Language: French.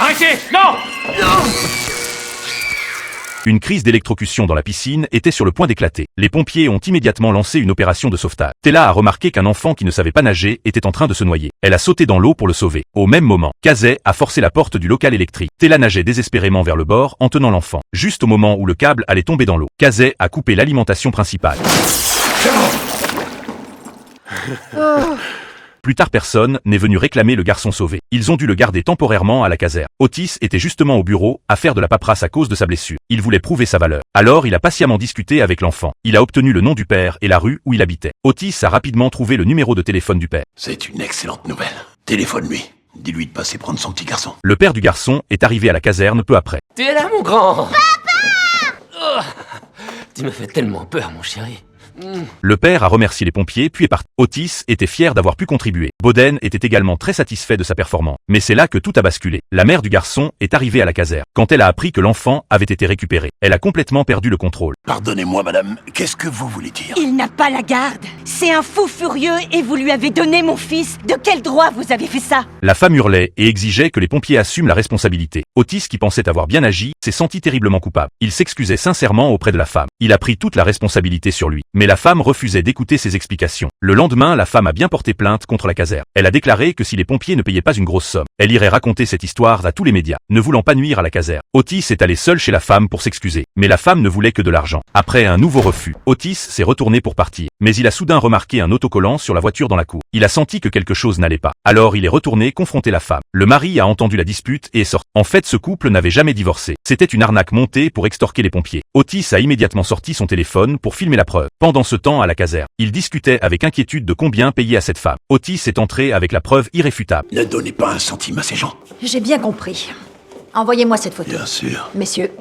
Arrêtez! Non! Une crise d'électrocution dans la piscine était sur le point d'éclater. Les pompiers ont immédiatement lancé une opération de sauvetage. Tella a remarqué qu'un enfant qui ne savait pas nager était en train de se noyer. Elle a sauté dans l'eau pour le sauver. Au même moment, Kazay a forcé la porte du local électrique. Tella nageait désespérément vers le bord en tenant l'enfant. Juste au moment où le câble allait tomber dans l'eau, Kazay a coupé l'alimentation principale. Plus tard, personne n'est venu réclamer le garçon sauvé. Ils ont dû le garder temporairement à la caserne. Otis était justement au bureau, à faire de la paperasse à cause de sa blessure. Il voulait prouver sa valeur. Alors il a patiemment discuté avec l'enfant. Il a obtenu le nom du père et la rue où il habitait. Otis a rapidement trouvé le numéro de téléphone du père. C'est une excellente nouvelle. Téléphone-lui. Dis-lui de passer prendre son petit garçon. Le père du garçon est arrivé à la caserne peu après. T'es là, mon grand! Papa! Tu me fais tellement peur, mon chéri. Le père a remercié les pompiers puis est parti. Otis était fier d'avoir pu contribuer. Boden était également très satisfait de sa performance. Mais c'est là que tout a basculé. La mère du garçon est arrivée à la caserne. Quand elle a appris que l'enfant avait été récupéré, elle a complètement perdu le contrôle. Pardonnez-moi, madame, qu'est-ce que vous voulez dire? Il n'a pas la garde. C'est un fou furieux et vous lui avez donné mon fils. De quel droit vous avez fait ça? La femme hurlait et exigeait que les pompiers assument la responsabilité. Otis, qui pensait avoir bien agi, s'est senti terriblement coupable. Il s'excusait sincèrement auprès de la femme. Il a pris toute la responsabilité sur lui. Mais la femme refusait d'écouter ses explications. Le lendemain, la femme a bien porté plainte contre la caserne. Elle a déclaré que si les pompiers ne payaient pas une grosse somme, elle irait raconter cette histoire à tous les médias, ne voulant pas nuire à la caserne. Otis est allé seul chez la femme pour s'excuser. Mais la femme ne voulait que de l'argent. Après un nouveau refus, Otis s'est retourné pour partir. Mais il a soudain remarqué un autocollant sur la voiture dans la cour. Il a senti que quelque chose n'allait pas. Alors il est retourné confronter la femme. Le mari a entendu la dispute et est sorti. En fait, ce couple n'avait jamais divorcé. C'était une arnaque montée pour extorquer les pompiers. Otis a immédiatement sorti son téléphone pour filmer la preuve. Pendant ce temps, à la caserne, il discutait avec inquiétude de combien payer à cette femme. Otis est entré avec la preuve irréfutable. Ne donnez pas un centime à ces gens. J'ai bien compris. Envoyez-moi cette photo. Bien sûr. Messieurs,